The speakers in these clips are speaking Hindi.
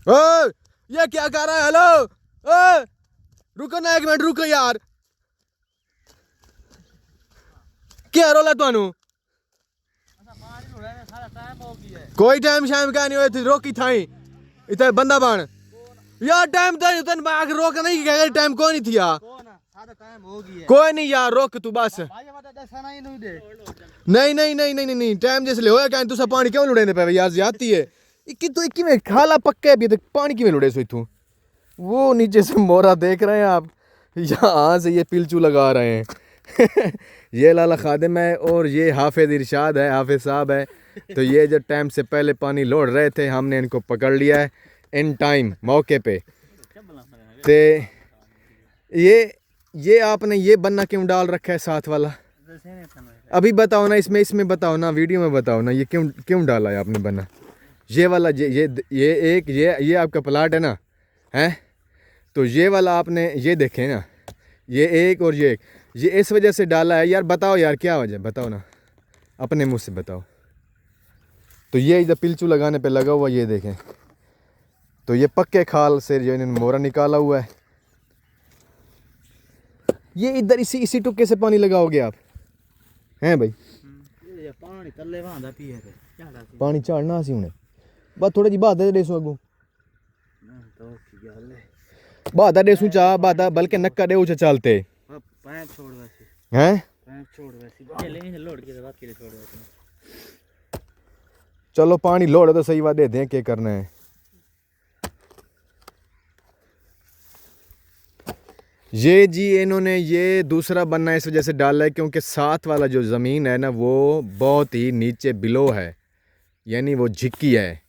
ओ ये क्या कर रहा है? हेलो ओ रुको ना, 1 मिनट रुको यार। क्या रोला तुहानू? कोई टाइम शाम का नहीं होती, रोकी थाई इतने बंदा बन यार। टाइम तो तन बाग रोक नहीं गया, टाइम कोई नहीं थी यार। कोई नहीं यार, रोक तू बस। नहीं नहीं नहीं नहीं नहीं, टाइम जैसे होया क्या तू पानी क्यों लुड़े पे यार? जाती है इक्की तो इक्की में खाला पक्के अभी तक पानी की में लुड़े सो तू। वो नीचे से मोरा देख रहे हैं आप, यहाँ से ये पिलचू लगा रहे हैं। ये लाला खादिम है और ये हाफिज इरशाद है, हाफिज साहब है। तो ये जो टाइम से पहले पानी लोड रहे थे, हमने इनको पकड़ लिया है इन टाइम मौके पे। ते ये आपने ये बन्ना क्यों डाल रखा है साथ वाला? अभी बताओ ना, इसमें बताओ ना, वीडियो में बताओ ना, ये क्यों क्यों डाला है आपने बन्ना? ये वाला ये आपका प्लाट है ना, है? तो ये वाला आपने ये देखे ना, ये एक और ये एक, ये इस वजह से डाला है यार। बताओ यार क्या वजह, बताओ ना, अपने मुंह से बताओ। तो ये इधर पिलचू लगाने पे लगा हुआ, ये देखें। तो ये पक्के खाल से जो इन्होंने मोरा निकाला हुआ है, ये इधर इसी टुक्के से पानी लगाओगे आप, हैं भाई? पानी झाड़ना सी उन्हें बस थोड़ी जी बात देसू अगू बात देसू चाह बात बल्कि नक्का दे उसे चलते हैं। चलो पानी लोड तो सही बात, दे दें क्या करना है। ये जी इन्होंने ये दूसरा बनना इस वजह से डाला है क्योंकि साथ वाला जो ज़मीन है ना वो बहुत ही नीचे बिलो है, यानी वो झिक्की है।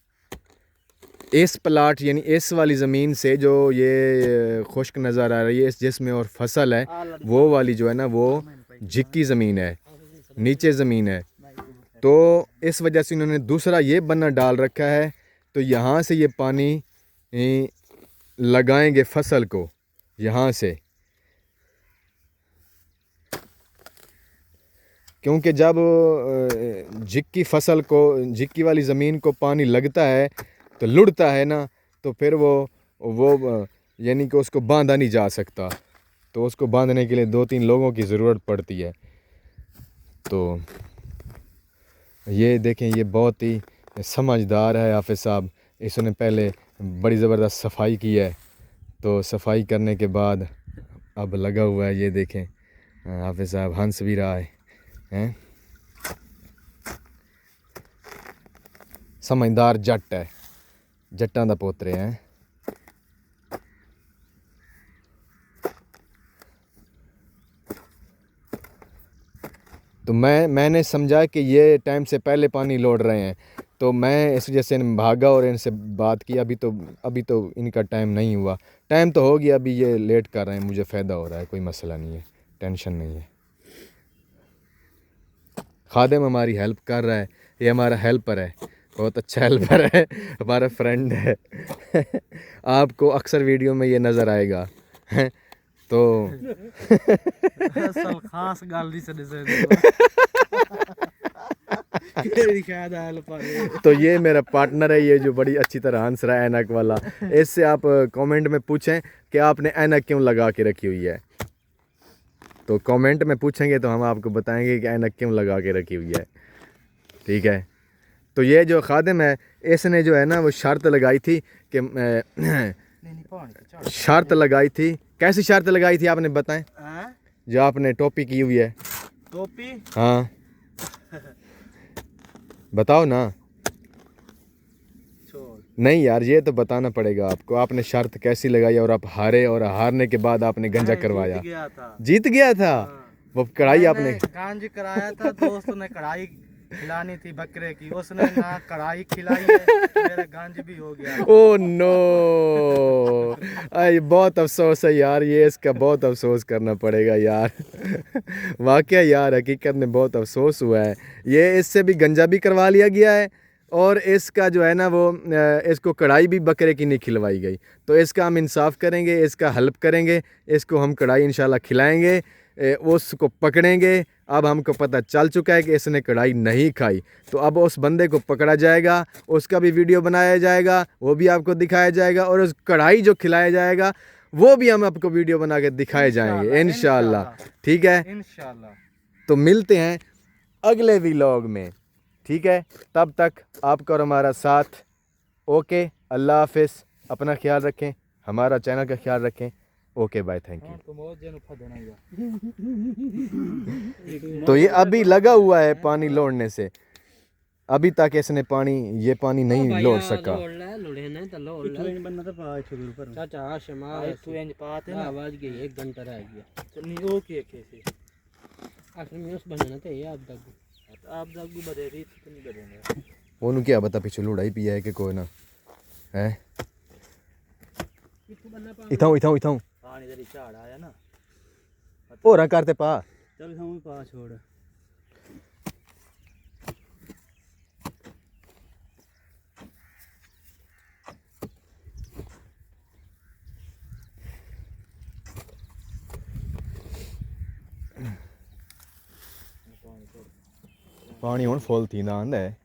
इस प्लाट यानी इस वाली ज़मीन से जो ये खुश्क नज़र आ रही है इस जिसमें और फसल है, वो वाली जो है ना वो झिक्की ज़मीन है, नीचे ज़मीन है। तो इस वजह से इन्होंने दूसरा ये बन्ना डाल रखा है। तो यहाँ से ये पानी लगाएंगे फसल को यहाँ से, क्योंकि जब झिक्की फसल को, झिक्की वाली ज़मीन को पानी लगता है तो लुढ़ता है ना, तो फिर वो यानी कि उसको बांधा नहीं जा सकता। तो उसको बांधने के लिए 2-3 लोगों की ज़रूरत पड़ती है। तो ये देखें, ये बहुत ही समझदार है हाफिज़ साहब। इसने पहले बड़ी ज़बरदस्त सफाई की है, तो सफाई करने के बाद अब लगा हुआ है। ये देखें हाफिज़ साहब हंस भी रहा है, हैं? समझदार जट है, जट्टां दा पोतरे हैं। तो मैंने समझा कि ये टाइम से पहले पानी लौट रहे हैं, तो मैं इस वजह से भागा और इनसे बात की। अभी तो इनका टाइम नहीं हुआ, टाइम तो हो गया, अभी ये लेट कर रहे हैं, मुझे फ़ायदा हो रहा है, कोई मसला नहीं है, टेंशन नहीं है। खादिम हमारी हेल्प कर रहा है, ये हमारा हेल्पर है, बहुत अच्छा हेल्पर है, हमारा फ्रेंड है। आपको अक्सर वीडियो में ये नज़र आएगा। तो खास तो ये मेरा पार्टनर है, ये जो बड़ी अच्छी तरह हंस रहा है ऐनक वाला। इससे आप कमेंट में पूछें कि आपने ऐनक क्यों लगा के रखी हुई है। तो कमेंट में पूछेंगे तो हम आपको बताएंगे कि ऐनक क्यों लगा के रखी हुई है, ठीक है? तो ये जो खादिम है, इसने जो है ना वो शर्त लगाई थी कि शर्त लगाई थी। कैसी शर्त लगाई थी आपने बताएं? जो आपने टोपी की हुई है। टोपी? हाँ बताओ ना। नहीं यार, ये तो बताना पड़ेगा आपको, आपने शर्त कैसी लगाई और आप हारे, और हारने के बाद आपने गंजा करवाया। जीत गया था। वो कढ़ाई आपने गांज कराया था, दोस्त ने कढ़ाई खिलानी थी बकरे की, उसने ना कढ़ाई खिलाई है, मेरा गांज भी हो गया। ओ नो, आई बहुत अफसोस है यार, ये इसका बहुत अफसोस करना पड़ेगा यार। वाकया यार, हकीकत में बहुत अफसोस हुआ है। ये इससे भी गंजा भी करवा लिया गया है, और इसका जो है ना वो इसको कढ़ाई भी बकरे की नहीं खिलवाई गई। तो इसका हम इंसाफ करेंगे, इसका हेल्प करेंगे, इसको हम कढ़ाई इंशाल्लाह खिलाएंगे, उसको पकड़ेंगे अब हमको पता चल चुका है कि इसने कढ़ाई नहीं खाई, तो अब उस बंदे को पकड़ा जाएगा, उसका भी वीडियो बनाया जाएगा, वो भी आपको दिखाया जाएगा, और उस कढ़ाई जो खिलाया जाएगा वो भी हम आपको वीडियो बना के दिखाए जाएंगे इंशाल्लाह। ठीक है, इंशाल्लाह। तो मिलते हैं अगले व्लॉग में। ठीक है, तब तक आपका और हमारा साथ। ओके, अल्लाह हाफिज़, अपना ख्याल रखें, हमारा चैनल का ख्याल रखें। Okay bye, thank you. तो ये अभी लगा हुआ है पानी लोड़ने से, अभी तक इसने पानी, ये पानी नहीं लोड़ सका। ओनू क्या बता पीछे लुड़ाई पिया है कि कोई ना है। इथाऊं इथाऊं इथाऊं पानी तेरी झाड़ आया ना, होरा करते पा। चल हम पा छोड़। पानी हुण फुल थींदा आंदा है।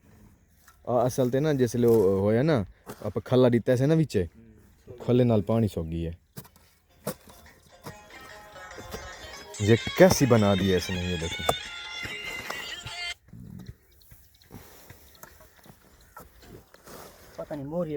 असल ते ना जिसले होया ना आप खला दिता से ना विचे, खले नाल पानी सुक गई है। ये कैसी बना दी है इसने, ये देखो। पता नहीं मोर